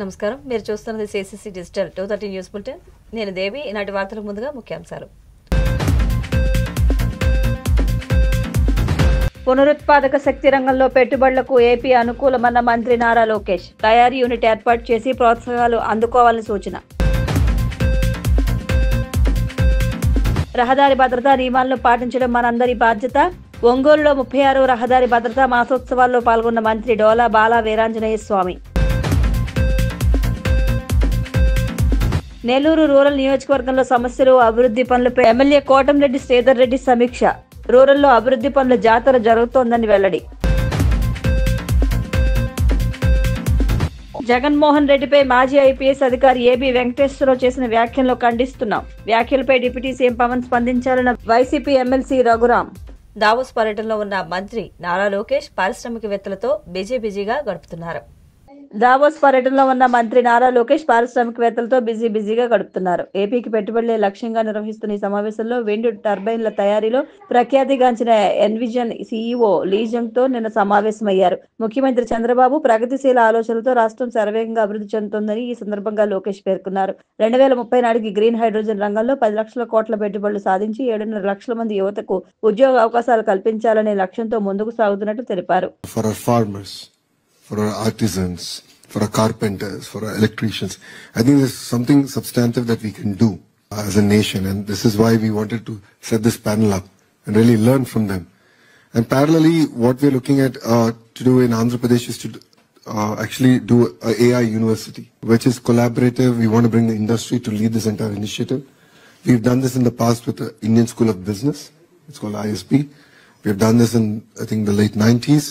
నమస్కారం. మీరు చూస్తున్నది సిసిసి డిజిటల్ 230 న్యూస్ బులెటిన్. నేను దేవి. ఈనాటి వార్తలకు ముందుగా ముఖ్యాంశాలు. పునరుత్పాదక శక్తి రంగంలో పెట్టుబడులకు ఏపీ అనుకూలమన్న మంత్రి నారా లోకేష్. తయారీ యూనిట్ ఏర్పాటు చేసి ప్రోత్సాహాలు అందుకోవాలని సూచన. రహదారి భద్రతా నియమాలను పాటించడం మనందరి బాధ్యత. ఒంగోలులో 36వ రహదారి భద్రతా మాసోత్సవాల్లో పాల్గొన్న మంత్రి డోలా బాలా వీరాంజనేయ స్వామి. నెల్లూరు రూరల్ నియోజకవర్గంలో సమస్యలు, అభివృద్ధి పనులపై ఎమ్మెల్యే కోటంరెడ్డి శ్రీధర్ రెడ్డి సమీక్ష. రూరల్లో అభివృద్ధి పనుల జాతర జరుగుతోందని వెల్లడి. జగన్మోహన్ రెడ్డిపై మాజీ ఐపీఎస్ అధికారి ఏబీ వెంకటేశ్వరరావు చేసిన వ్యాఖ్యలను ఖండిస్తున్నాం. వ్యాఖ్యలపై డిప్యూటీ సీఎం పవన్ స్పందించాలన్న వైసీపీ ఎమ్మెల్సీ రఘురాం. దావోస్ పర్యటనలో ఉన్న మంత్రి నారా లోకేష్ పారిశ్రామికవేత్తలతో బిజీగా గడుపుతున్నారు. దావోస్ పర్యటనలో ఉన్న మంత్రి నారా లోకేష్ పారిశ్రామికవేత్తలతో బిజీగా గడుపుతున్నారు. ఏపీకి పెట్టుబడులే లక్ష్యంగా నిర్వహిస్తున్న ఈ సమావేశంలో విండ్ టర్బైన్ల తయారీలో ప్రఖ్యాతిగాంచిన ఎన్విజన్ సీఈఓ లీజంగ్ తో నిన్న సమావేశమయ్యారు. ముఖ్యమంత్రి చంద్రబాబు ప్రగతిశీల ఆలోచనలతో రాష్ట్రం శరవేగంగా అభివృద్ధి చెందుతోందని ఈ సందర్భంగా లోకేష్ పేర్కొన్నారు. 2030 నాటికి గ్రీన్ హైడ్రోజన్ రంగంలో 10 లక్షల కోట్ల పెట్టుబడులు సాధించి 7.5 లక్షల మంది యువతకు ఉద్యోగ అవకాశాలు కల్పించాలనే లక్ష్యంతో ముందుకు సాగుతున్నట్టు తెలిపారు. For our artisans, for our carpenters, for our electricians. I think there's something substantive that we can do as a nation, and this is why we wanted to set this panel up and really learn from them. And parallelly, what we're looking at to do in Andhra Pradesh is to actually do a AI university, which is collaborative. We want to bring the industry to lead this entire initiative. We've done this in the past with the Indian School of Business. It's called ISB. We've done this in, I think, the late 90s.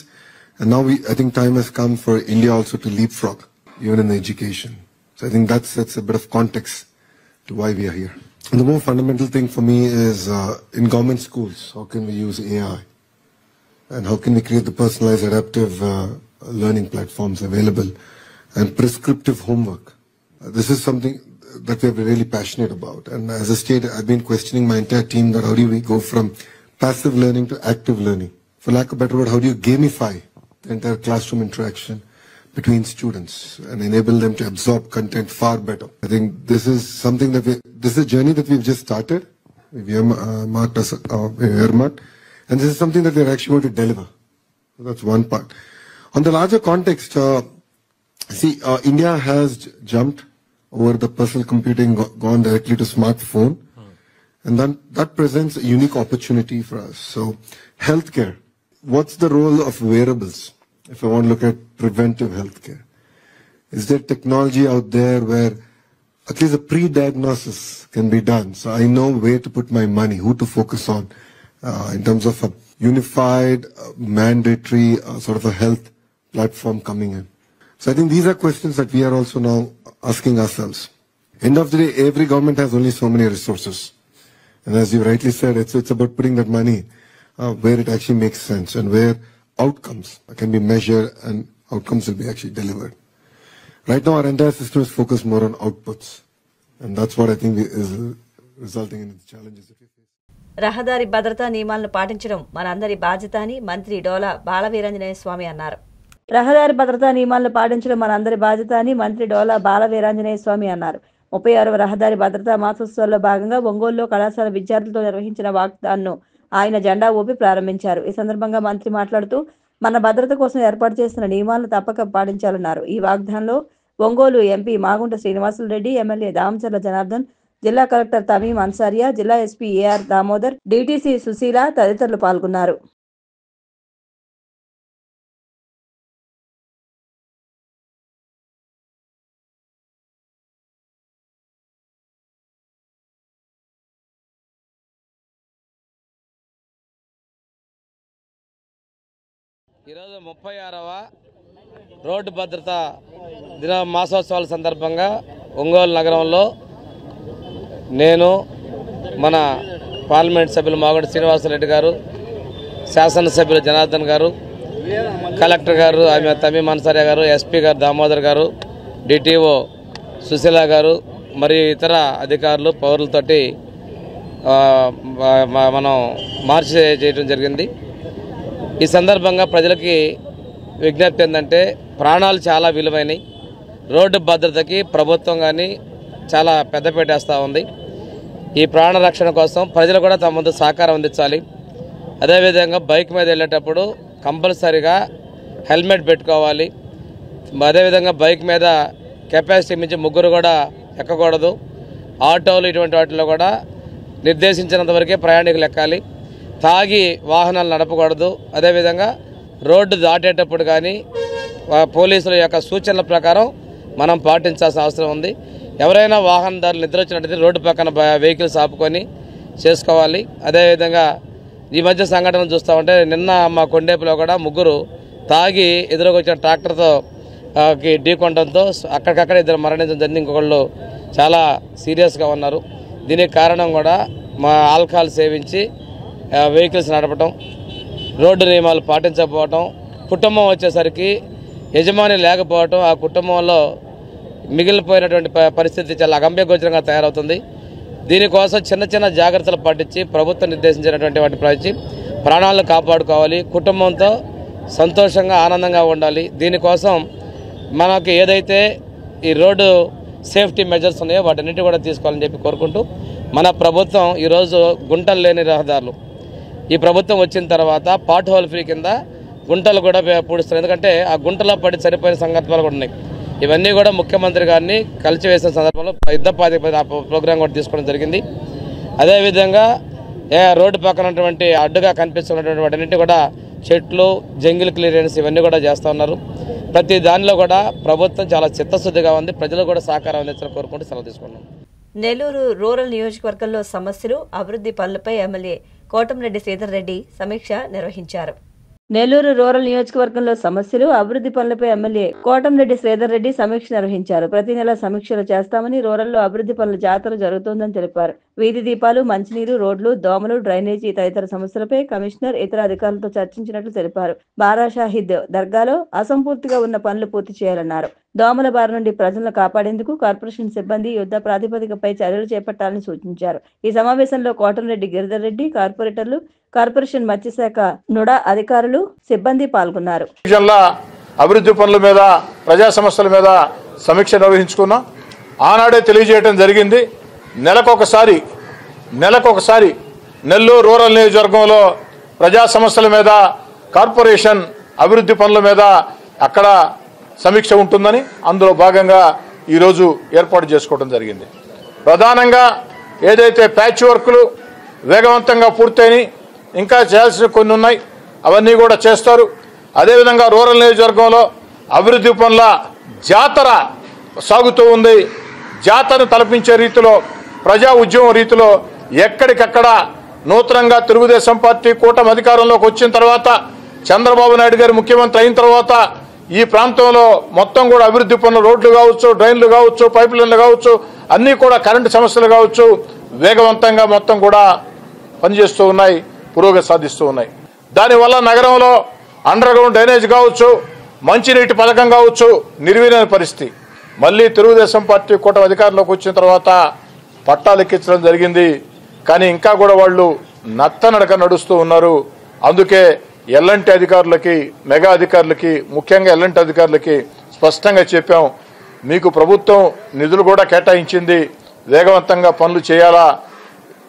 And now I think time has come for India also to leapfrog, even in the education. So I think that's a bit of context to why we are here. And the more fundamental thing for me is in government schools, how can we use AI? And how can we create the personalized adaptive learning platforms available and prescriptive homework? This is something that we're really passionate about. And as a state, I've been questioning my entire team that how do we go from passive learning to active learning? For lack of a better word, how do you gamify the entire classroom interaction between students and enable them to absorb content far better? I think this is something this is a journey that we've just started. We've earmarked, and this is something that we're actually going to deliver. So that's one part. On the larger context, India has jumped over the personal computing, gone directly to smartphone, and then that presents a unique opportunity for us. So, healthcare. What's the role of wearables? If I want to look at preventive healthcare, is there technology out there where at least a pre-diagnosis can be done? So I know where to put my money, who to focus on in terms of a unified, mandatory sort of a health platform coming in. So I think these are questions that we are also now asking ourselves. End of the day, every government has only so many resources. And as you rightly said, it's about putting that money where it actually makes sense and where outcomes can be measured and outcomes will be actually delivered. Right now, our entire system is focused more on outputs, and that's what I think is resulting in the challenges that we face. రహదారి భద్రతా నియమాలను పాటించడం మనందరి బాధ్యత అని మంత్రి డోలా బాలా వీరాంజనేయ స్వామి అన్నారు. రహదారి భద్రతా నియమాలను పాటించడం మనందరి బాధ్యత అని మంత్రి డోలా బాలా వీరాంజనేయ స్వామి అన్నారు. 36వ రహదారి భద్రతా మాసోత్సవాల్లో భాగంగా ఒంగోలులో కళాశాల విద్యార్థులతో నిర్వహించిన వాక్థాన్ను ఆయన జెండా ఊపి ప్రారంభించారు. ఈ సందర్భంగా మంత్రి మాట్లాడుతూ మన భద్రత కోసం ఏర్పాటు చేసిన నియమాలను తప్పక పాటించాలన్నారు. ఈ వాగ్దానంలో ఒంగోలు ఎంపీ మాగుంట శ్రీనివాసులు రెడ్డి, ఎమ్మెల్యే దామచర్ల జనార్దన్, జిల్లా కలెక్టర్ తమీం అన్సారియా, జిల్లా SP AR Damodar, DTC Sushila తదితరులు పాల్గొన్నారు. ఈరోజు 36వ రోడ్డు భద్రత దిన మాసోత్సవాల సందర్భంగా ఒంగోలు నగరంలో నేను మన పార్లమెంట్ సభ్యులు మాగుంట శ్రీనివాసరెడ్డి గారు, శాసనసభ్యులు జనార్దన్ గారు, కలెక్టర్ గారు తమీం అన్సారియా గారు, ఎస్పీ గారు దామోదర్ గారు, డిటిఓ సుశీల గారు మరియు ఇతర అధికారులు పౌరులతోటి మనం మార్చి చేయడం జరిగింది. ఈ సందర్భంగా ప్రజలకి విజ్ఞప్తి ఏంటంటే ప్రాణాలు చాలా విలువైనవి. రోడ్డు భద్రతకి ప్రభుత్వం కానీ చాలా పెద్దపీట వేస్తూ ఉంది. ఈ ప్రాణ రక్షణ కోసం ప్రజలు కూడా తమ ముందు సహకారం అందించాలి. అదేవిధంగా బైక్ మీద వెళ్ళేటప్పుడు కంపల్సరీగా హెల్మెట్ పెట్టుకోవాలి. అదేవిధంగా బైక్ మీద కెపాసిటీ మించి ముగ్గురు కూడా ఎక్కకూడదు. ఆటోలు ఇటువంటి వాటిలో కూడా నిర్దేశించినంత వరకే ప్రయాణికులు ఎక్కాలి. తాగి వాహనాలు నడపకూడదు. అదేవిధంగా రోడ్డు దాటేటప్పుడు కానీ పోలీసుల యొక్క సూచనల ప్రకారం మనం పాటించాల్సిన అవసరం ఉంది. ఎవరైనా వాహనదారులు నిద్ర వచ్చినట్టయితే రోడ్డు పక్కన వెహికల్స్ ఆపుకొని చేసుకోవాలి. అదేవిధంగా ఈ మధ్య సంఘటనలు చూస్తూ ఉంటే నిన్న మా కొండేపులో కూడా ముగ్గురు తాగి ఎదురుకొచ్చిన ట్రాక్టర్తో ఢీకొనడంతో అక్కడికక్కడ ఇద్దరు మరణించడం జరిగింది. ఇంకొకళ్ళు చాలా సీరియస్గా ఉన్నారు. దీనికి కారణం కూడా మా ఆల్కహాల్ సేవించి వెహికల్స్ నడపడం, రోడ్డు నియమాలు పాటించకపోవటం, కుటుంబం వచ్చేసరికి యజమాని లేకపోవటం, ఆ కుటుంబంలో మిగిలిపోయినటువంటి పరిస్థితి చాలా అగమ్యగోచరంగా తయారవుతుంది. దీనికోసం చిన్న చిన్న జాగ్రత్తలు పాటించి ప్రభుత్వం నిర్దేశించినటువంటి వాటి ప్రతి ప్రాణాలను కాపాడుకోవాలి. కుటుంబంతో సంతోషంగా ఆనందంగా ఉండాలి. దీనికోసం మనకి ఏదైతే ఈ రోడ్డు సేఫ్టీ మెజర్స్ ఉన్నాయో వాటన్నిటి కూడా తీసుకోవాలని చెప్పి కోరుకుంటూ, మన ప్రభుత్వం ఈరోజు గుంటలు లేని రహదారులు ఈ ప్రభుత్వం వచ్చిన తర్వాత పాట్ హోల్ ఫ్రీ కింద గుంటలు కూడా పూడుస్తారు. ఎందుకంటే ఆ గుంటలో పడి చనిపోయిన సందర్భాలు కూడా ఉన్నాయి. ఇవన్నీ కూడా ముఖ్యమంత్రి గారిని కలిసివేసిన సందర్భంలో యుద్ధ ప్రాతిపదికన ప్రోగ్రాం కూడా తీసుకోవడం జరిగింది. అదేవిధంగా రోడ్డు పక్కన ఉన్నటువంటి అడ్డుగా కనిపిస్తున్నటువంటి వాటన్నింటి కూడా చెట్లు, జంగిల్ క్లియరెన్స్ ఇవన్నీ కూడా చేస్తూ ఉన్నారు. ప్రతి దానిలో కూడా ప్రభుత్వం చాలా చిత్తశుద్ధిగా ఉంది. ప్రజలు కూడా సహకారం అందించాలని కోరుకుంటూ సెలవు తీసుకున్నాం. నెల్లూరు రూరల్ నియోజకవర్గంలో సమస్యలు, అభివృద్ధి పనులపై ఎమ్మెల్యే కోటంరెడ్డి శ్రీధర్ రెడ్డి సమీక్ష నిర్వహించారు. నెల్లూరు రూరల్ నియోజకవర్గంలో సమస్యలు, అభివృద్ధి పనులపై ఎమ్మెల్యే కోటంరెడ్డి శ్రీధర్ రెడ్డి సమీక్ష నిర్వహించారు. ప్రతి నెల సమీక్షలు చేస్తామని, రూరల్లో అభివృద్ధి పనుల జాతర జరుగుతోందని తెలిపారు. వీధి దీపాలు, మంచినీరు, రోడ్లు, దోమలు, డ్రైనేజీ తదితర సమస్యలపై కమిషనర్ ఇతర అధికారులతో చర్చించినట్లు తెలిపారు. బారా షాహిద్ దర్గాలో అసంపూర్తిగా ఉన్న పనులు పూర్తి చేయాలన్నారు. దోమల బారి నుండి ప్రజలను కాపాడేందుకు కార్పొరేషన్ సిబ్బంది యుద్ధ ప్రాతిపదికపై చర్యలు చేపట్టాలని సూచించారు. ఈ సమావేశంలో కోటంరెడ్డి గిరిధర్ రెడ్డి, కార్పొరేటర్లు, కార్పొరేషన్ మత్స్యశాఖ నుడా అధికారులు, సిబ్బంది పాల్గొన్నారు. అభివృద్ధి పనుల మీద, ప్రజా సమస్యల మీద సమీక్ష నిర్వహించుకున్నాం. ఆనాడే తెలియజేయడం జరిగింది. నెలకొకసారి నెల్లూరు రూరల్ నియోజకవర్గంలో ప్రజా సమస్యల మీద, కార్పొరేషన్ అభివృద్ధి పనుల మీద అక్కడ సమీక్ష ఉంటుందని అందులో భాగంగా ఈరోజు ఏర్పాటు చేసుకోవడం జరిగింది. ప్రధానంగా ఏదైతే ప్యాచ్ వర్క్లు వేగవంతంగా పూర్తయినాయి, ఇంకా చేయాల్సిన కొన్ని ఉన్నాయి, అవన్నీ కూడా చేస్తారు. అదేవిధంగా రూరల్ నియోజకవర్గంలో అభివృద్ధి పనుల జాతర సాగుతూ ఉంది. జాతరను తలపించే రీతిలో, ప్రజా ఉద్యమం రీతిలో ఎక్కడికక్కడ నూతనంగా తెలుగుదేశం పార్టీ కూటమి అధికారంలోకి వచ్చిన తర్వాత, చంద్రబాబు నాయుడు గారు ముఖ్యమంత్రి అయిన తర్వాత ఈ ప్రాంతంలో మొత్తం కూడా అభివృద్ధి పనులు, రోడ్లు కావచ్చు, డ్రైన్లు కావచ్చు, పైప్ లైన్లు కావచ్చు, అన్నీ కూడా కరెంటు సమస్యలు కావచ్చు, వేగవంతంగా మొత్తం కూడా పనిచేస్తూ ఉన్నాయి, పురోగతి సాధిస్తూ ఉన్నాయి. దానివల్ల నగరంలో అండర్ గ్రౌండ్ డ్రైనేజ్ కావచ్చు, మంచినీటి పథకం కావచ్చు, నిర్వీర్యమైన పరిస్థితి. మళ్ళీ తెలుగుదేశం పార్టీ కూటమి అధికారంలోకి వచ్చిన తర్వాత పట్టాలు ఎక్కించడం జరిగింది. కానీ ఇంకా కూడా వాళ్ళు నత్తనడక నడుస్తూ ఉన్నారు. అందుకే ఎల్ఎన్టీ అధికారులకి, మెగా అధికారులకి, ముఖ్యంగా ఎల్ఎన్టీ అధికారులకి స్పష్టంగా చెప్పాం, మీకు ప్రభుత్వం నిధులు కూడా కేటాయించింది, వేగవంతంగా పనులు చేయాలా,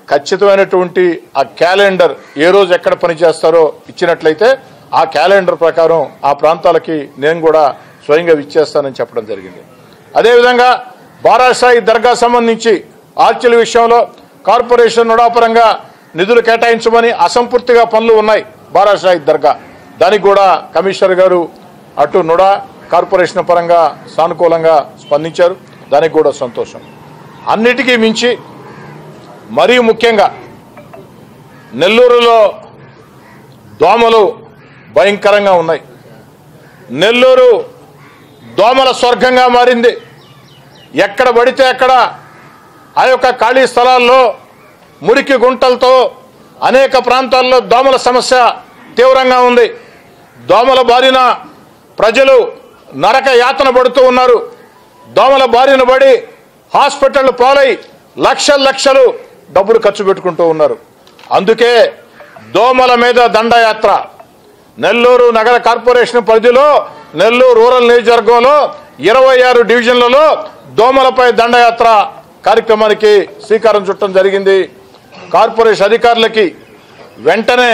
ఖచ్చితమైనటువంటి ఆ క్యాలెండర్ ఏ రోజు ఎక్కడ పని చేస్తారో ఇచ్చినట్లయితే ఆ క్యాలెండర్ ప్రకారం ఆ ప్రాంతాలకి నేను కూడా స్వయంగా ఇచ్చేస్తానని చెప్పడం జరిగింది. అదేవిధంగా బారాషాయి దర్గా సంబంధించి ఆర్చీల విషయంలో కార్పొరేషన్ నుడాపరంగా నిధులు కేటాయించమని అసంపూర్తిగా పనులు ఉన్నాయి. బారాషాయి దర్గా దానికి కూడా కమిషనర్ గారు అటు నుడా కార్పొరేషన్ పరంగా సానుకూలంగా స్పందించారు. దానికి కూడా సంతోషం. అన్నిటికీ మించి మరీ ముఖ్యంగా నెల్లూరులో దోమలు భయంకరంగా ఉన్నాయి. నెల్లూరు దోమల స్వర్గంగా మారింది. ఎక్కడ పడితే అక్కడ ఆ యొక్క ఖాళీ స్థలాల్లో మురికి గుంటలతో అనేక ప్రాంతాల్లో దోమల సమస్య తీవ్రంగా ఉంది. దోమల బారిన ప్రజలు నరక యాతన పడుతూ ఉన్నారు. దోమల బారిన పడి హాస్పిటల్ పాలై లక్షలు డబ్బులు ఖర్చు పెట్టుకుంటూ ఉన్నారు. అందుకే దోమల మీద దండయాత్ర నెల్లూరు నగర కార్పొరేషన్ పరిధిలో, నెల్లూరు రూరల్ నియోజకవర్గంలో 26 డివిజన్లలో దోమలపై దండయాత్ర కార్యక్రమానికి శ్రీకారం చుట్టడం జరిగింది. కార్పొరేషన్ అధికారులకి వెంటనే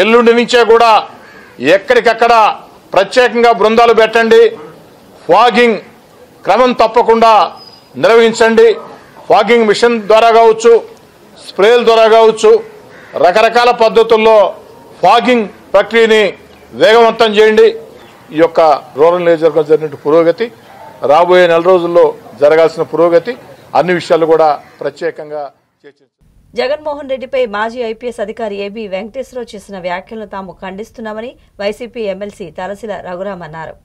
ఎల్లుండి నుంచే కూడా ఎక్కడికక్కడ ప్రత్యేకంగా బృందాలు పెట్టండి, ఫాగింగ్ క్రమం తప్పకుండా నిర్వహించండి. ఫాగింగ్ మిషన్ ద్వారా కావచ్చు, స్ప్రేల ద్వారా కావచ్చు, రకరకాల పద్ధతుల్లో ఫాగింగ్ ప్రక్రియని వేగవంతం చేయండి. ఈ యొక్క రూరల్ నియోజకవర్గం జరిగిన పురోగతి, రాబోయే నెల రోజుల్లో జరగాల్సిన పురోగతి అన్ని విషయాలు కూడా ప్రత్యేకంగా చర్చించారు. జగన్మోహన్ రెడ్డిపై మాజీ ఐపీఎస్ అధికారి ఏబీ వెంకటేశ్వరరావు చేసిన వ్యాఖ్యలను తాము ఖండిస్తున్నామని వైసీపీ ఎమ్మెల్సీ తలసిల రఘురాం అన్నారు.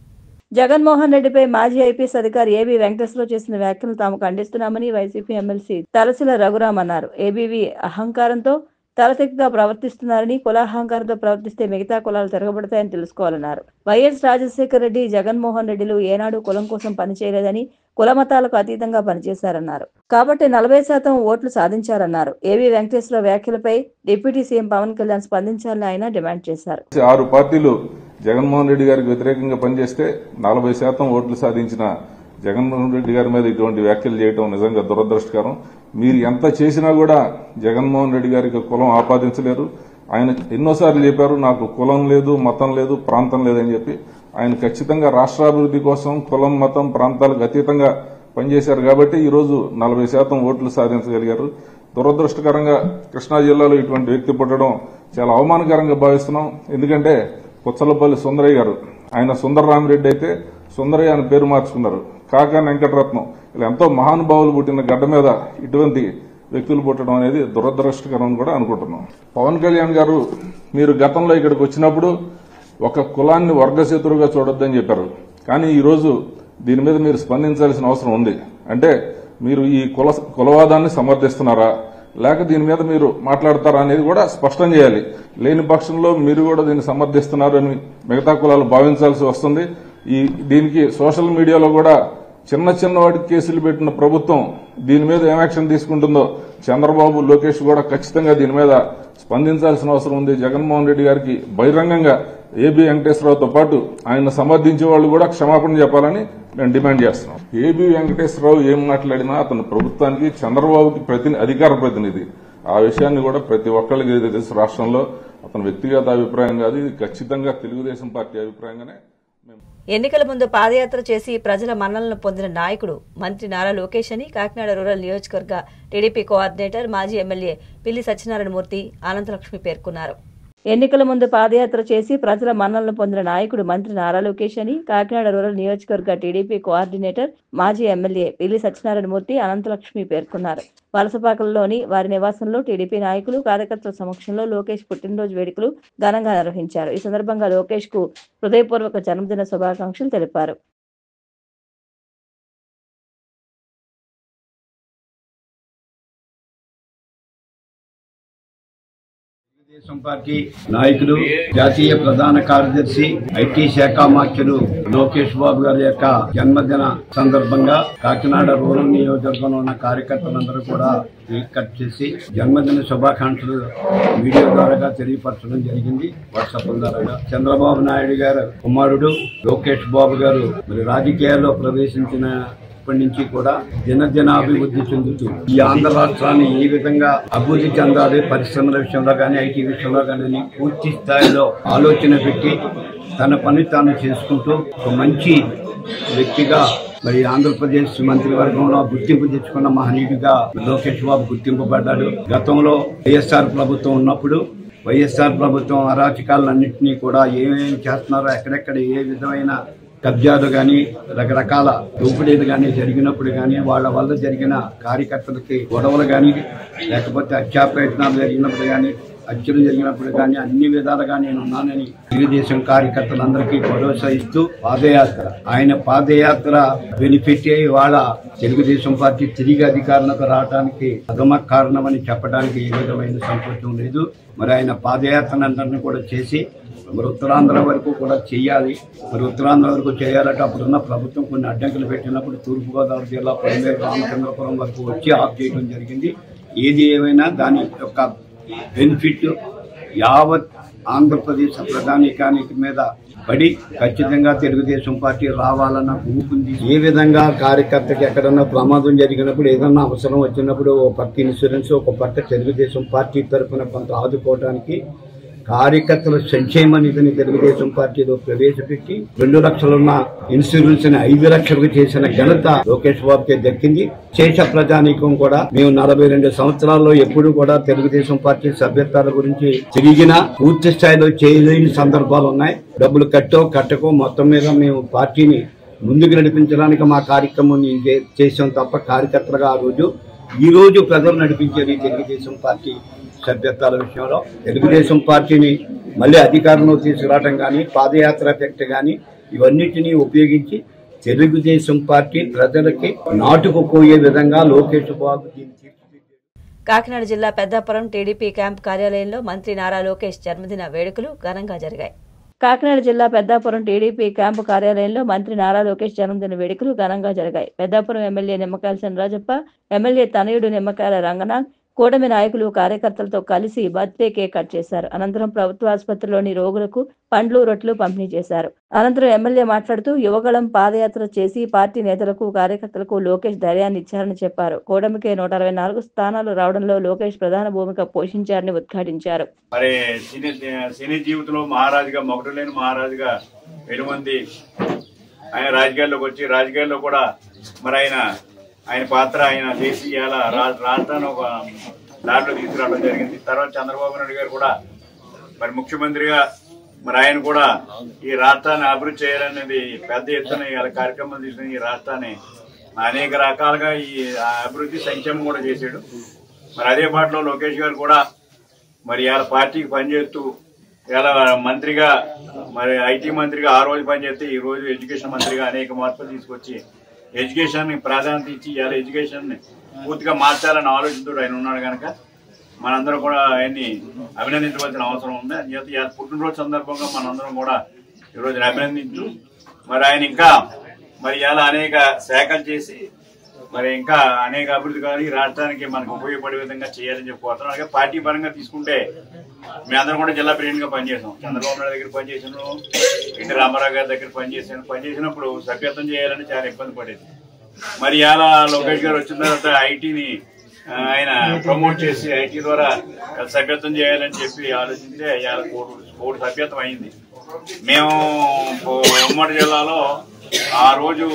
జగన్మోహన్ రెడ్డిపై మాజీ ఐపీఎస్ అధికారి ఏబీ వెంకటేశ్వరరావు చేసిన వ్యాఖ్యలను తాము ఖండిస్తున్నామని వైసీపీ ఎమ్మెల్సీ తలసిల రఘురాం అన్నారు. ఏబీవీ అహంకారంతో తలతెక్కుగా ప్రవర్తిస్తున్నారని, కులాహంకారంతో ప్రవర్తిస్తే మిగతా కులాలు తిరగబడతాయని తెలుసుకోవాలన్నారు. వైఎస్ రాజశేఖర రెడ్డి, జగన్మోహన్ రెడ్డిలు ఏనాడు కులం కోసం పనిచేయలేదని, కుల మతాలకు అతీతంగా పనిచేశారన్నారు. కాబట్టి 40% ఓట్లు సాధించారన్నారు. ఏబీ వెంకటేశ్వరరావు వ్యాఖ్యలపై డిప్యూటీ సీఎం పవన్ కళ్యాణ్ స్పందించాలని ఆయన డిమాండ్ చేశారు. 6 పార్టీలు జగన్మోహన్ రెడ్డి గారికి వ్యతిరేకంగా పనిచేస్తే 40% ఓట్లు సాధించిన జగన్మోహన్ రెడ్డి గారి మీద ఇటువంటి వ్యాఖ్యలు చేయడం నిజంగా దురదృష్టకరం. మీరు ఎంత చేసినా కూడా జగన్మోహన్ రెడ్డి గారికి కులం ఆపాదించలేరు. ఆయన ఎన్నోసార్లు చెప్పారు, నాకు కులం లేదు, మతం లేదు, ప్రాంతం లేదని చెప్పి. ఆయన ఖచ్చితంగా రాష్ట్రాభివృద్ధి కోసం కులం, మతం, ప్రాంతాలకు అతీతంగా పనిచేశారు కాబట్టి ఈరోజు 40% ఓట్లు సాధించగలిగారు. దురదృష్టకరంగా కృష్ణా జిల్లాలో ఇటువంటి వ్యక్తి పుట్టడం చాలా అవమానకరంగా భావిస్తున్నాం. ఎందుకంటే పుచ్చలపల్లి సుందరయ్య గారు, ఆయన సుందరరామిరెడ్డి అయితే సుందరయ్య అని పేరు మార్చుకున్నారు. కాకా వెంకటరత్నం ఇలా ఎంతో మహానుభావులు పుట్టిన గడ్డ మీద ఇటువంటి వ్యక్తులు పుట్టడం అనేది దురదృష్టకరం కూడా అనుకుంటున్నాం. పవన్ కళ్యాణ్ గారు, మీరు గతంలో ఇక్కడికి వచ్చినప్పుడు ఒక కులాన్ని వర్గశత్రువుగా చూడొద్దని చెప్పారు. కానీ ఈరోజు దీని మీద మీరు స్పందించాల్సిన అవసరం ఉంది. అంటే మీరు ఈ కులవాదాన్ని సమర్థిస్తున్నారా, లేక దీని మీద మీరు మాట్లాడతారా అనేది కూడా స్పష్టం చేయాలి. లేని పక్షంలో మీరు కూడా దీన్ని సమర్థిస్తున్నారు అని మిగతా కులాలు భావించాల్సి వస్తుంది. దీనికి సోషల్ మీడియాలో కూడా చిన్న చిన్న వాటికి కేసులు పెట్టిన ప్రభుత్వం దీని మీద ఏం యాక్షన్ తీసుకుంటుందో చంద్రబాబు, లోకేష్ కూడా ఖచ్చితంగా దీని మీద స్పందించాల్సిన అవసరం ఉంది. జగన్మోహన్ రెడ్డి గారికి బహిరంగంగా ఏబీ వెంకటేశ్వరరావుతో పాటు ఆయన సమర్థించే వాళ్ళు కూడా క్షమాపణ చెప్పాలని మేము డిమాండ్ చేస్తున్నాం. ఏబీ వెంకటేశ్వరరావు ఏం మాట్లాడినా అతను ప్రభుత్వానికి, చంద్రబాబుకి అధికార ప్రతినిధి. ఆ విషయాన్ని కూడా ప్రతి ఒక్కరికి తెలుసు రాష్ట్రంలో. అతని వ్యక్తిగత అభిప్రాయం కాదు, ఇది ఖచ్చితంగా తెలుగుదేశం పార్టీ అభిప్రాయంగానే. ఎన్నికల ముందు పాదయాత్ర చేసి ప్రజల మన్ననలను పొందిన నాయకుడు మంత్రి నారా లోకేష్ అని కాకినాడ రూరల్ నియోజకవర్గ టీడీపీ కోఆర్డినేటర్, మాజీ ఎమ్మెల్యే పిల్లి సత్యనారాయణమూర్తి, అనంతలక్ష్మి పేర్కొన్నారు. ఎన్నికల ముందు పాదయాత్ర చేసి ప్రజల మన్ననలు పొందిన నాయకుడు మంత్రి నారా లోకేష్ అని కాకినాడ రూరల్ నియోజకవర్గ టీడీపీ కోఆర్డినేటర్, మాజీ ఎమ్మెల్యే పిల్లి సత్యనారాయణమూర్తి, అనంతలక్ష్మి పేర్కొన్నారు. వలసపాకలలోని వారి నివాసంలో టీడీపీ నాయకులు, కార్యకర్తల సమక్షంలో లోకేష్ పుట్టినరోజు వేడుకలు ఘనంగా నిర్వహించారు. ఈ సందర్భంగా లోకేష్ కు హృదయపూర్వక జన్మదిన శుభాకాంక్షలు తెలిపారు. తెలుగుదేశం పార్టీ నాయకులు, జాతీయ ప్రధాన కార్యదర్శి, ఐటీ శాఖ మాఖ్యులు లోకేష్ బాబు గారి యొక్క జన్మదిన సందర్భంగా కాకినాడ రూరల్ నియోజకవర్గంలో ఉన్న కార్యకర్తలందరూ కూడా కేక్ కట్ చేసి జన్మదిన శుభాకాంక్షలు వీడియో ద్వారా తెలియపరచడం జరిగింది. వాట్సాప్ ద్వారా చంద్రబాబు నాయుడు గారు కుమారుడు లోకేష్ బాబు గారు మరి రాజకీయాల్లో ప్రవేశించిన నుంచి కూడా దినదినాభివృద్ధి చెందుతూ ఈ ఆంధ్ర రాష్ట్రాన్ని ఏ విధంగా అభివృద్ధి చెందాలి, పరిశ్రమల విషయంలో కానీ, ఐటీ విషయంలో కానీ పూర్తి స్థాయిలో ఆలోచన పెట్టి తన పని తాను చేసుకుంటూ ఒక మంచి వ్యక్తిగా మరి ఆంధ్రప్రదేశ్ మంత్రివర్గంలో గుర్తింపు తెచ్చుకున్న మహనీయుడిగా లోకేష్ బాబు గుర్తింపబడ్డాడు. గతంలో వైఎస్ఆర్ ప్రభుత్వం ఉన్నప్పుడు వైఎస్ఆర్ ప్రభుత్వం అరాచకాలన్నింటినీ కూడా ఏమేమి చేస్తున్నారో, ఎక్కడెక్కడ ఏ విధమైన కబ్జాలు కానీ, రకరకాల దోపిడీలు కానీ జరిగినప్పుడు కానీ, వాళ్ళ వల్ల జరిగిన కార్యకర్తలకి గొడవలు కానీ, లేకపోతే హత్యా ప్రయత్నాలు జరిగినప్పుడు కానీ, హత్యలు జరిగినప్పుడు కానీ అన్ని విధాలుగా నేను ఉన్నానని తెలుగుదేశం కార్యకర్తలందరికీ భరోసా ఇస్తూ ఆయన పాదయాత్ర బెనిఫిట్ ఇవాళ తెలుగుదేశం పార్టీ తిరిగి అధికారంలోకి రావడానికి ప్రథమ కారణమని చెప్పడానికి ఏ విధమైన సంకోచం లేదు. మరి ఆయన పాదయాత్రనందరినీ కూడా చేసి మరి ఉత్తరాంధ్ర వరకు కూడా చేయాలి. మరి ఉత్తరాంధ్ర వరకు చేయాలంటే అప్పుడున్న ప్రభుత్వం కొన్ని అడ్డంకులు పెట్టినప్పుడు తూర్పుగోదావరి జిల్లా పొలిమేరు రామచంద్రపురం వరకు వచ్చి ఆఫ్ చేయడం జరిగింది. ఏది ఏమైనా దాని యొక్క బెనిఫిట్ యావత్ ఆంధ్రప్రదేశ్ ప్రధానికానికి మీద పడి ఖచ్చితంగా తెలుగుదేశం పార్టీ రావాలన్న ఊపుంది. ఏ విధంగా కార్యకర్తకి ఎక్కడన్నా ప్రమాదం జరిగినప్పుడు, ఏదన్నా అవసరం వచ్చినప్పుడు ఒక పక్క ఇన్సూరెన్స్, ఒక పక్క తెలుగుదేశం పార్టీ తరఫున కొంత ఆదుకోవడానికి కార్యకర్తల సంక్షేమ నిధిని తెలుగుదేశం పార్టీలో ప్రవేశపెట్టి 2 లక్షలున్న ఇన్సూరెన్స్ ని 5 లక్షలకు చేసిన ఘనత లోకేష్ బాబుకే దక్కింది. శేష ప్రజానీకం కూడా మేము 42 సంవత్సరాల్లో ఎప్పుడు కూడా తెలుగుదేశం పార్టీ సభ్యత్వాల గురించి తిరిగినా పూర్తి స్థాయిలో చేయలేని సందర్భాలు ఉన్నాయి. డబ్బులు కట్టకో మొత్తం మీద మేము పార్టీని ముందుకు నడిపించడానికి మా కార్యక్రమం చేసాం తప్ప కార్యకర్తలుగా ఈ రోజు ప్రజలు నడిపించేది తెలుగుదేశం పార్టీ సభ్యత్వాల విషయంలో. తెలుగుదేశం పార్టీని మళ్ళీ అధికారంలో తీసుకురావడం కానీ, పాదయాత్ర ఎఫెక్ట్ కానీ ఇవన్నిటినీ ఉపయోగించి తెలుగుదేశం పార్టీ ప్రజలకి నాటుకుపోయే విధంగా లోకేష్ బాబు కాకినాడ జిల్లా పెద్దాపురం టీడీపీ క్యాంప్ కార్యాలయంలో మంత్రి నారా లోకేష్ జన్మదిన వేడుకలు ఘనంగా జరిగాయి. కాకినాడ జిల్లా పెద్దాపురం టీడీపీ క్యాంపు కార్యాలయంలో మంత్రి నారా లోకేష్ జన్మదిన వేడుకలు ఘనంగా జరిగాయి. పెద్దాపురం ఎమ్మెల్యే నిమ్మకాయల చంద్రరాజప్ప, ఎమ్మెల్యే తనయుడు నిమ్మకాయల రంగనాథ్, కూటమి నాయకులు కార్యకర్తలతో కలిసి బర్త్డే కేక్ కట్ చేశారు. అనంతరం ప్రభుత్వ ఆసుపత్రిలోని రోగులకు పండ్లు, రొట్టెలు పంపిణీ చేశారు. అనంతరం ఎమ్మెల్యే మాట్లాడుతూ యువగళం పాదయాత్ర చేసి పార్టీ నేతలకు, కార్యకర్తలకు లోకేష్ ధైర్యాన్ని ఇచ్చారని చెప్పారు. కూటమికి 164 స్థానాలు రావడంలో లోకేష్ ప్రధాన భూమిక పోషించారని ఉద్ఘాటించారు. మరి సినీ జీవితంలో మహారాజుగా, మొగటలేని మహారాజుగా వెలుమంది ఆయన రాజకీయాల్లోకి వచ్చి, రాజకీయాల్లో కూడా మరి ఆయన పాత్ర ఆయన చేసి ఇలా రాష్ట్రాన్ని ఒక దాంట్లో తీసుకురావడం జరిగింది. తర్వాత చంద్రబాబు నాయుడు గారు కూడా మరి ముఖ్యమంత్రిగా మరి ఆయన కూడా ఈ రాష్ట్రాన్ని అభివృద్ధి చేయాలనేది పెద్ద ఎత్తున ఇలా కార్యక్రమాలు తీసుకుని ఈ రాష్ట్రాన్ని అనేక రకాలుగా ఈ అభివృద్ధి సంక్షేమం కూడా చేశాడు. మరి అదే పాటలో లోకేష్ గారు కూడా మరి ఇలా పార్టీకి పనిచేస్తూ ఇలా మంత్రిగా, మరి ఐటీ మంత్రిగా ఆ రోజు పనిచేస్తే ఈ రోజు ఎడ్యుకేషన్ మంత్రిగా అనేక మార్పులు తీసుకొచ్చి ఎడ్యుకేషన్ ని ప్రాధాన్యత ఇచ్చి ఇలా ఎడ్యుకేషన్ ని పూర్తిగా మార్చాలని ఆలోచనతో ఆయన ఉన్నాడు కనుక మనందరం కూడా ఆయన్ని అభినందించవలసిన అవసరం ఉంది. అందుచేత పుట్టినరోజు సందర్భంగా మనందరం కూడా ఈరోజు అభినందించు మరి ఆయన ఇంకా మరి ఇలా అనేక శాఖలు చేసి మరి ఇంకా అనేక అభివృద్ధి కానీ రాష్ట్రానికి మనకు ఉపయోగపడే విధంగా చేయాలని చెప్పుకోవడం. అలాగే పార్టీ పరంగా తీసుకుంటే మేమందరం కూడా జిల్లా ప్రెసిడెంట్ గా పనిచేసాం. చంద్రబాబు నాయుడు దగ్గర పనిచేసాను, ఎన్టీ రామారావు గారి దగ్గర పనిచేసినప్పుడు సభ్యత్వం చేయాలని చాలా ఇబ్బంది పడేది. మరి ఇలా లోకేష్ గారు వచ్చిన తర్వాత ఐటీని ఆయన ప్రమోట్ చేసి ఐటీ ద్వారా సభ్యత్వం చేయాలని చెప్పి ఆలోచిస్తే ఇవాళ కోటి సభ్యత్వం అయింది. మేము ఉమ్మడి జిల్లాలో ఆ రోజు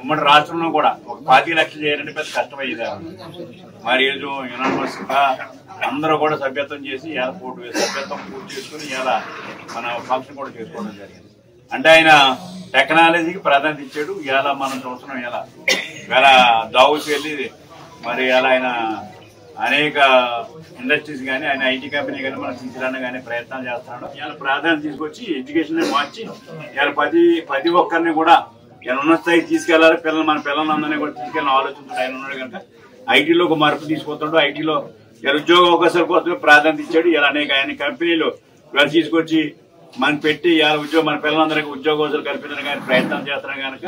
ఉమ్మడి రాష్ట్రంలో కూడా ఒక 25 లక్షలు చేయాలంటే పెద్ద కష్టమయ్యేది. మరి యునానిమస్ గా అందరూ కూడా సభ్యత్వం చేసి ఇలా సభ్యత్వం పూర్తి చేసుకుని ఇలా మన ఫంక్షన్ కూడా చేసుకోవడం జరిగింది. అంటే ఆయన టెక్నాలజీకి ప్రాధాన్యత ఇచ్చాడు. ఇలా మనం చూస్తున్నాం ఇలా దావుస్ వెళ్ళి మరి ఇలా ఆయన అనేక ఇండస్ట్రీస్ కానీ, ఆయన ఐటీ కంపెనీ కానీ మనం తీసుకురావడం కానీ ప్రయత్నాలు చేస్తున్నాడు. ఇలా ప్రాధాన్యత తీసుకొచ్చి ఎడ్యుకేషన్ మార్చి ఇలా ప్రతి ఒక్కరిని కూడా ఉన్న స్థాయికి తీసుకెళ్లాలి. మన పిల్లలందరినీ కూడా తీసుకెళ్ళిన ఆలోచనతో ఆయన ఉన్నాడు కనుక ఐటీలో ఒక మార్పు తీసుకొస్తాడు. ఐటీలో ఉద్యోగ అవకాశాల కోసమే ప్రాధాన్యత ఇచ్చాడు. ఇలా అనేక ఆయన కంపెనీలు వాళ్ళు తీసుకొచ్చి మనకు పెట్టి మన పిల్లలందరికీ ఉద్యోగ కల్పించడం కానీ ప్రయత్నం చేస్తున్నాం కనుక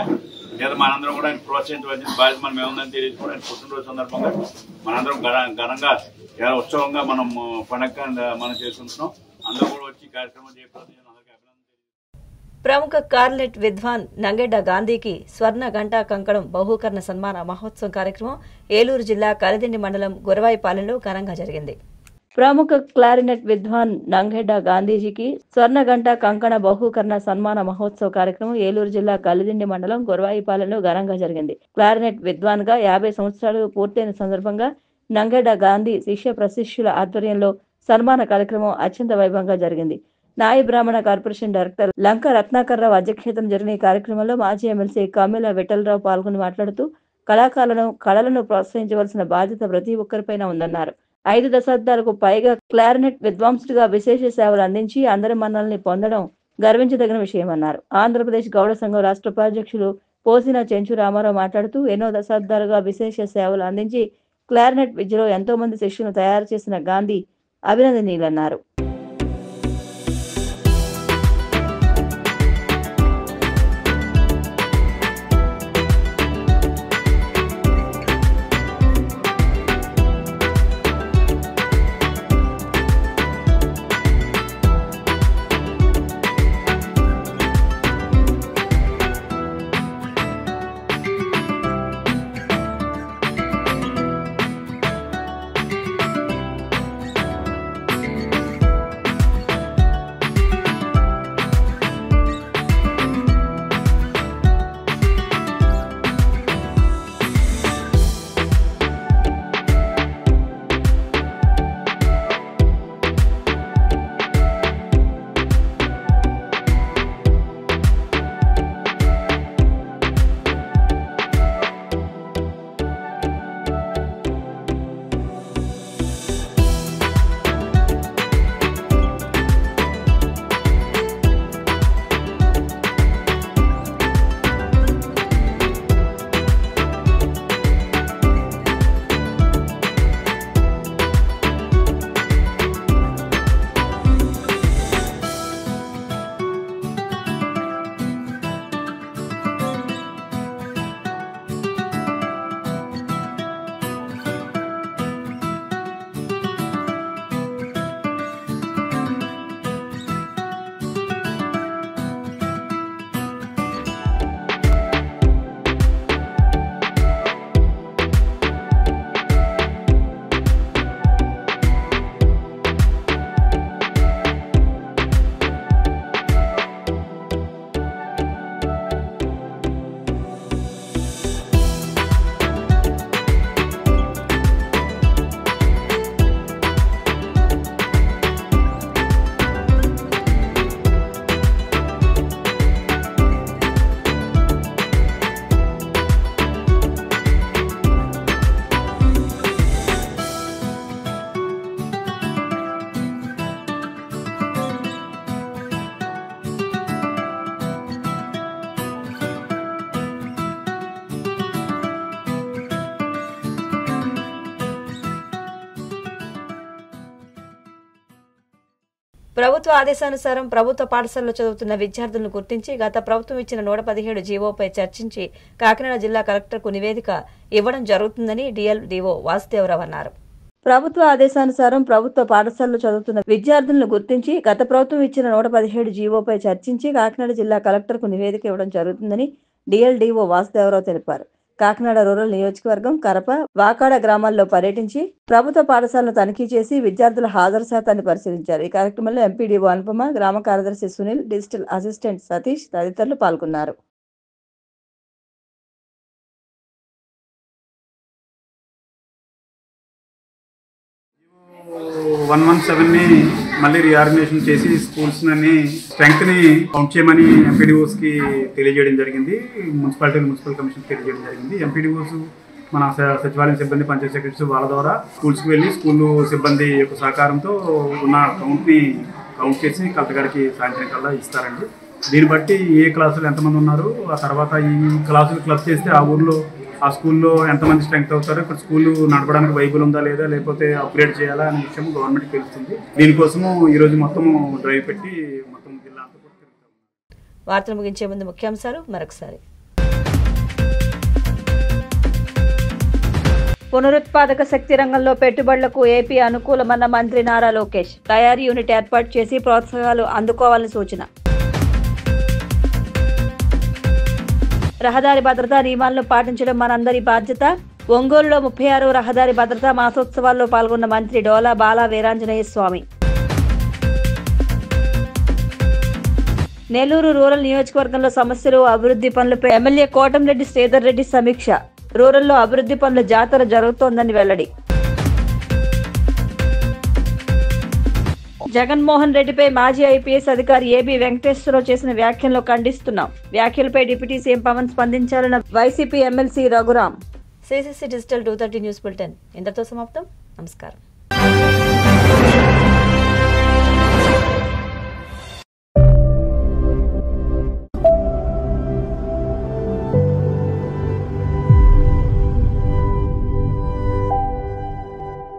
లేదా మనందరం కూడా ప్రోత్సహించవలసిన బాధ్యత మనం ఏముందని తెలియజేసుకోవడం. ఆయన పుట్టినరోజు సందర్భంగా మనందరం ఘనంగా ఇలా ఉత్సవంగా మనం పండగ మనం చేసుకుంటున్నాం. అందరూ కూడా వచ్చి కార్యక్రమం చేయకపోతే ప్రముఖ కార్లెట్ విద్వాన్ నంగెడ్డ గాంధీకి స్వర్ణ గంటా కంకణం బహూకరణ సన్మాన మహోత్సవం కార్యక్రమం ఏలూరు జిల్లా కలిదిండి మండలం గురవాయిపాలెంలో ఘనంగా జరిగింది. ప్రముఖ క్లారినెట్ విద్వాన్ నంగెడ్డ గాంధీజీకి స్వర్ణ గంటా కంకణ బహూకరణ సన్మాన మహోత్సవ కార్యక్రమం ఏలూరు జిల్లా కలిదిండి మండలం గురవాయిపాలెంలో ఘనంగా జరిగింది. క్లారినెట్ విద్వాన్ గా 50 సంవత్సరాలు పూర్తయిన సందర్భంగా నంగెడ్డ గాంధీ శిష్య ప్రశిష్యుల ఆధ్వర్యంలో సన్మాన కార్యక్రమం అత్యంత వైభవంగా జరిగింది. నాయి బ్రాహ్మణ కార్పొరేషన్ డైరెక్టర్ లంక రత్నాకర్రావు అధ్యక్షతన జరిగిన ఈ కార్యక్రమంలో మాజీ ఎమ్మెల్సీ కమ్మిల విఠలరావు పాల్గొని మాట్లాడుతూ కళలను ప్రోత్సహించవలసిన బాధ్యత ప్రతి ఒక్కరిపైన ఉందన్నారు. 5 దశాబ్దాలకు పైగా క్లారినెట్ విద్వాంసుడిగా విశేష సేవలు అందించి అందరి మన్నల్ని పొందడం గర్వించదగిన విషయమన్నారు. ఆంధ్రప్రదేశ్ గౌడ సంఘం రాష్ట్ర ఉపాధ్యక్షులు పోసిన చెంచు రామారావు మాట్లాడుతూ ఎన్నో దశాబ్దాలుగా విశేష సేవలు అందించి క్లారినెట్ విద్యలో ఎంతో మంది శిష్యులను తయారు చేసిన గాంధీ అభినందనీయులన్నారు. ప్రభుత్వ ఆదేశానుసారం ప్రభుత్వ పాఠశాలలో చదువుతున్న విద్యార్థులను గుర్తించి గత ప్రభుత్వం ఇచ్చిన 117 జీవోపై చర్చించి కాకినాడ జిల్లా కలెక్టర్కు నివేదిక ఇవ్వడం జరుగుతుందని డిఎల్డీఓ వాసుదేవరావు అన్నారు. ప్రభుత్వ ఆదేశానుసారం ప్రభుత్వ పాఠశాలలో చదువుతున్న విద్యార్థులను గుర్తించి గత ప్రభుత్వం ఇచ్చిన 117 జీవోపై చర్చించి కాకినాడ జిల్లా కలెక్టర్కు నివేదిక ఇవ్వడం జరుగుతుందని డిఎల్డీఓ వాసుదేవరావు తెలిపారు. కాకినాడ రూరల్ నియోజకవర్గం కరప, వాకాడ గ్రామాల్లో పర్యటించి ప్రభుత్వ పాఠశాలను తనిఖీ చేసి విద్యార్థుల హాజరు శాతాన్ని పరిశీలించారు. ఈ కార్యక్రమంలో ఎంపీడీఓ అనుపమ, గ్రామ కార్యదర్శి సునీల్, డిజిటల్ అసిస్టెంట్ సతీష్ తదితరులు పాల్గొన్నారు. మళ్ళీ రీఆర్గనైజేషన్ చేసి స్కూల్స్ స్ట్రెంగ్త్ ని కౌంట్ చేయమని ఎంపీడీఓస్ కి తెలియజేయడం జరిగింది. మున్సిపల్ కమిషన్ తెలియజేయడం జరిగింది. ఎంపీడీఓస్ మన సచివాలయం సిబ్బంది, పంచాయత్ సెక్రటరీస్ వాళ్ళ ద్వారా స్కూల్స్కి వెళ్ళి స్కూల్ సిబ్బంది యొక్క సహకారంతో ఉన్న కౌంట్ చేసి కలెక్టర్ గారికి సాయంత్రం కల్లా ఇస్తారండి. దీన్ని బట్టి ఏ క్లాసులు ఎంతమంది ఉన్నారు, ఆ తర్వాత ఈ క్లాసులు క్లబ్ చేస్తే ఆ ఊర్లో ఆ స్కూల్లో ఎంతమంది స్ట్రెంగ్త్ అవుతారో, ఇక్కడ స్కూల్ నడపడానికి వైబుల్ ఉందా లేదా, లేకపోతే అప్గ్రేడ్ చేయాలా అనే విషయం గవర్నమెంట్కి తెలుస్తుంది. దీనికోసము ఈరోజు మొత్తం డ్రైవ్ పెట్టి మొత్తం జిల్లా అంతా కూడా తిరుగుతాం. వార్తలు ముగించే ముందు ముఖ్యాంశాలు మరొకసారి. పునరుత్పాదక శక్తి రంగంలో పెట్టుబడులకు ఏపీ అనుకూలమన్న మంత్రి నారా లోకేష్. తయారీ యూనిట్ ఏర్పాటు చేసి ప్రోత్సాహాలు అందుకోవాలని సూచన. రహదారి భద్రతా నియమాలను పాటించడం మనందరి బాధ్యత. ఒంగోలులో 36వ రహదారి భద్రతా మాసోత్సవాల్లో పాల్గొన్న మంత్రి డోలా బాలా వీరాంజనేయ స్వామి. నెల్లూరు రూరల్ నియోజకవర్గంలో సమస్యలు, అభివృద్ధి పనులపై ఎమ్మెల్యే కోటంరెడ్డి శ్రీధర్ రెడ్డి సమీక్ష. రూరల్లో అభివృద్ధి పనుల జాతర జరుగుతోందని వెల్లడి. జగన్మోహన్ రెడ్డిపై మాజీ ఐపీఎస్ అధికారి ఏబీ వెంకటేశ్వరరావు చేసిన వ్యాఖ్యలను ఖండిస్తున్నాం. వ్యాఖ్యలపై డిప్యూటీ సీఎం పవన్ స్పందించాలన్న YCP MLC Raghuram. CCC digital 230 news bulletin ఇంతతో సమాప్తం. నమస్కారం.